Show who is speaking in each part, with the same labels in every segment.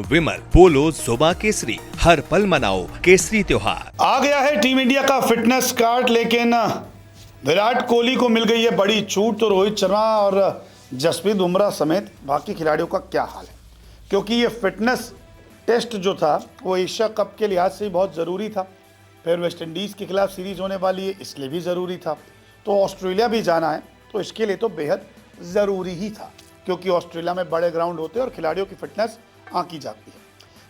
Speaker 1: विमल, पोलो, जोबा केसरी, हर पल मनाओ केसरी त्योहार।
Speaker 2: आ गया है टीम इंडिया का फिटनेस कार्ड, लेकिन विराट कोहली को मिल गई है बड़ी छूट। तो रोहित शर्मा और जसप्रीत बुमराह समेत बाकी खिलाड़ियों का क्या हाल है, क्योंकि ये फिटनेस टेस्ट जो था वो एशिया कप के लिहाज से बहुत ज़रूरी था। फिर वेस्ट इंडीज़ के खिलाफ सीरीज़ होने वाली है, इसलिए भी ज़रूरी था। तो ऑस्ट्रेलिया भी जाना है, तो इसके लिए तो बेहद ज़रूरी ही था, क्योंकि ऑस्ट्रेलिया में बड़े ग्राउंड होते हैं और खिलाड़ियों की फिटनेस आंकी जाती है।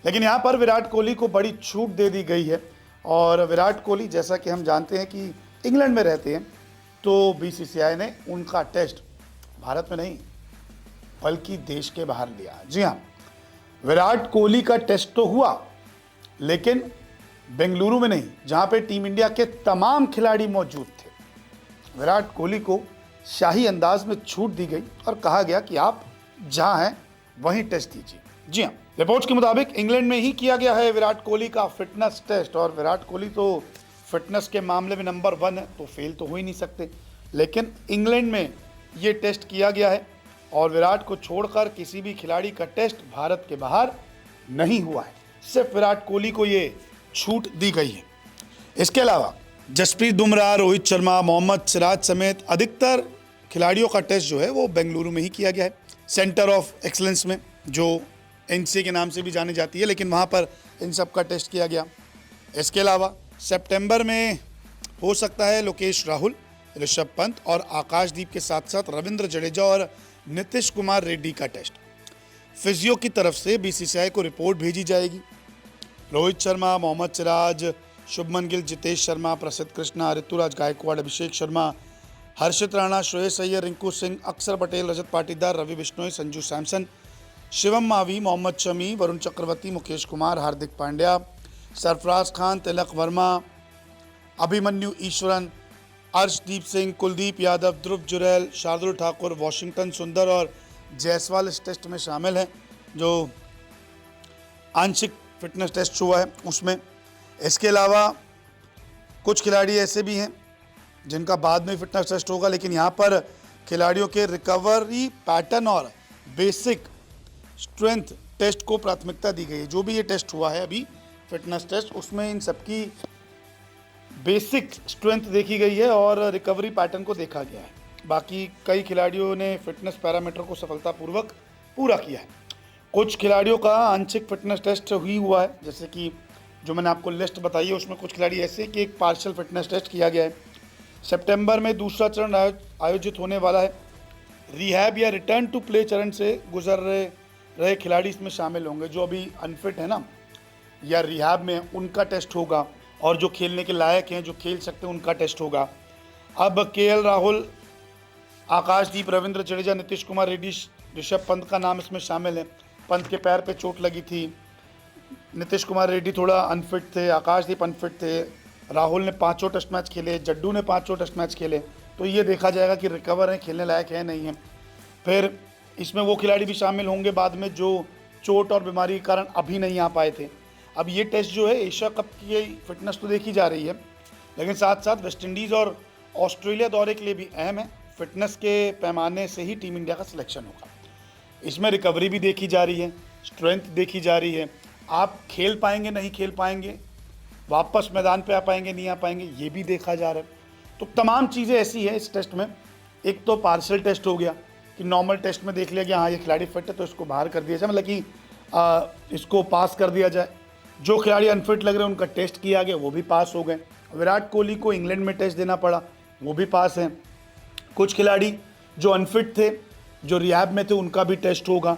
Speaker 2: लेकिन यहाँ पर विराट कोहली को बड़ी छूट दे दी गई है। और विराट कोहली, जैसा कि हम जानते हैं कि इंग्लैंड में रहते हैं, तो बीसीसीआई ने उनका टेस्ट भारत में नहीं बल्कि देश के बाहर लिया। जी हाँ, विराट कोहली का टेस्ट तो हुआ, लेकिन बेंगलुरु में नहीं, जहाँ पे टीम इंडिया के तमाम खिलाड़ी मौजूद थे। विराट कोहली को शाही अंदाज में छूट दी गई और कहा गया कि आप जहाँ हैं वहीं टेस्ट दीजिए। जी हाँ, रिपोर्ट्स के मुताबिक इंग्लैंड में ही किया गया है विराट कोहली का फिटनेस टेस्ट। और विराट कोहली तो फिटनेस के मामले में नंबर 1 है, तो फेल तो हो ही नहीं सकते। लेकिन इंग्लैंड में ये टेस्ट किया गया है और विराट को छोड़कर किसी भी खिलाड़ी का टेस्ट भारत के बाहर नहीं हुआ है। सिर्फ विराट कोहली को ये छूट दी गई है। इसके अलावा जसप्रीत बुमराह, रोहित शर्मा, मोहम्मद सिराज समेत अधिकतर खिलाड़ियों का टेस्ट जो है वो बेंगलुरु में ही किया गया है, सेंटर ऑफ एक्सलेंस में, जो एनसी के नाम से भी जानी जाती है। लेकिन वहाँ पर इन सब का टेस्ट किया गया। इसके अलावा सितंबर में हो सकता है लोकेश राहुल, ऋषभ पंत और आकाशदीप के साथ साथ रविंद्र जडेजा और नीतीश कुमार रेड्डी का टेस्ट। फिजियो की तरफ से बीसीसीआई को रिपोर्ट भेजी जाएगी। रोहित शर्मा, मोहम्मद सिराज, शुभमन गिल, जितेश शर्मा, प्रसिद्ध कृष्णा, ऋतुराज गायकवाड़, अभिषेक शर्मा, हर्षित राणा, श्रेयस अय्यर, रिंकू सिंह, अक्षर पटेल, रजत पाटीदार, रवि बिश्नोई, संजू सैमसन, शिवम मावी, मोहम्मद शमी, वरुण चक्रवर्ती, मुकेश कुमार, हार्दिक पांड्या, सरफराज खान, तिलक वर्मा, अभिमन्यु ईश्वरन, अर्शदीप सिंह, कुलदीप यादव, ध्रुव जुरैल, शार्दुल ठाकुर, वॉशिंगटन सुंदर और जायसवाल इस टेस्ट में शामिल हैं, जो आंशिक फिटनेस टेस्ट हुआ है उसमें। इसके अलावा कुछ खिलाड़ी ऐसे भी हैं जिनका बाद में फिटनेस टेस्ट होगा, लेकिन यहाँ पर खिलाड़ियों के रिकवरी पैटर्न और बेसिक स्ट्रेंथ टेस्ट को प्राथमिकता दी गई है। जो भी ये टेस्ट हुआ है अभी फिटनेस टेस्ट, उसमें इन सबकी बेसिक स्ट्रेंथ देखी गई है और रिकवरी पैटर्न को देखा गया है। बाकी कई खिलाड़ियों ने फिटनेस पैरामीटर को सफलतापूर्वक पूरा किया है। कुछ खिलाड़ियों का आंशिक फिटनेस टेस्ट ही हुआ है, जैसे कि जो मैंने आपको लिस्ट बताई है उसमें कुछ खिलाड़ी ऐसे कि एक पार्शियल फिटनेस टेस्ट किया गया है। सितंबर में दूसरा चरण आयोजित होने वाला है। रिहैब या रिटर्न टू प्ले चरण से गुजर रहे खिलाड़ी इसमें शामिल होंगे। जो अभी अनफिट है ना या रिहैब में, उनका टेस्ट होगा, और जो खेलने के लायक हैं, जो खेल सकते हैं, उनका टेस्ट होगा। अब केएल राहुल, आकाशदीप, रविंद्र जडेजा, नीतीश कुमार रेड्डी, ऋषभ पंत का नाम इसमें शामिल है। पंत के पैर पे चोट लगी थी, नीतीश कुमार रेड्डी थोड़ा अनफिट थे, आकाशदीप अनफिट थे, राहुल ने 5 टेस्ट मैच खेले, जड्डू ने 5 टेस्ट मैच खेले। तो ये देखा जाएगा कि रिकवर हैं, खेलने लायक है नहीं है। फिर इसमें वो खिलाड़ी भी शामिल होंगे बाद में जो चोट और बीमारी के कारण अभी नहीं आ पाए थे। अब ये टेस्ट जो है एशिया कप की फिटनेस तो देखी जा रही है, लेकिन साथ साथ वेस्ट इंडीज़ और ऑस्ट्रेलिया दौरे के लिए भी अहम है। फिटनेस के पैमाने से ही टीम इंडिया का सिलेक्शन होगा। इसमें रिकवरी भी देखी जा रही है, स्ट्रेंथ देखी जा रही है, आप खेल पाएंगे नहीं खेल पाएंगे, वापस मैदान पे आ पाएंगे नहीं आ पाएंगे, ये भी देखा जा रहा है। तो तमाम चीज़ें ऐसी है इस टेस्ट में। एक तो पार्शियल टेस्ट हो गया कि नॉर्मल टेस्ट में देख लिया गया हाँ ये खिलाड़ी फिट है तो इसको बाहर कर दिया जाए, मतलब कि इसको पास कर दिया जाए। जो खिलाड़ी अनफिट लग रहे हैं उनका टेस्ट किया गया, वो भी पास हो गए। विराट कोहली को इंग्लैंड में टेस्ट देना पड़ा, वो भी पास हैं। कुछ खिलाड़ी जो अनफिट थे, जो रिहैब में थे, उनका भी टेस्ट होगा।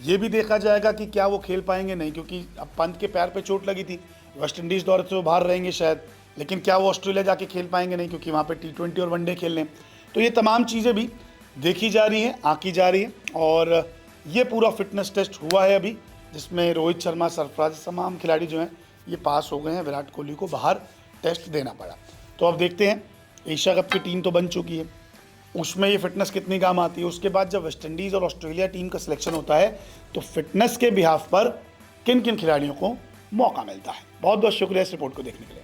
Speaker 2: ये भी देखा जाएगा कि क्या वो खेल पाएंगे नहीं, क्योंकि अब पंत के पैर पे चोट लगी थी, वेस्ट इंडीज़ दौरे से वो बाहर रहेंगे शायद, लेकिन क्या वो ऑस्ट्रेलिया जाके खेल पाएंगे नहीं, क्योंकि वहाँ पे T20 और वनडे खेलने। तो ये तमाम चीज़ें भी देखी जा रही हैं, आंकी जा रही हैं। और ये पूरा फिटनेस टेस्ट हुआ है अभी, जिसमें रोहित शर्मा, सरफराज, तमाम खिलाड़ी जो हैं ये पास हो गए हैं। विराट कोहली को बाहर टेस्ट देना पड़ा। तो अब देखते हैं, एशिया कप की टीम तो बन चुकी है, उसमें ये फिटनेस कितनी काम आती है। उसके बाद जब वेस्ट इंडीज़ और ऑस्ट्रेलिया टीम का सिलेक्शन होता है तो फिटनेस के बिहाफ पर किन किन खिलाड़ियों को मौका मिलता है। बहुत बहुत शुक्रिया इस रिपोर्ट को देखने के लिए।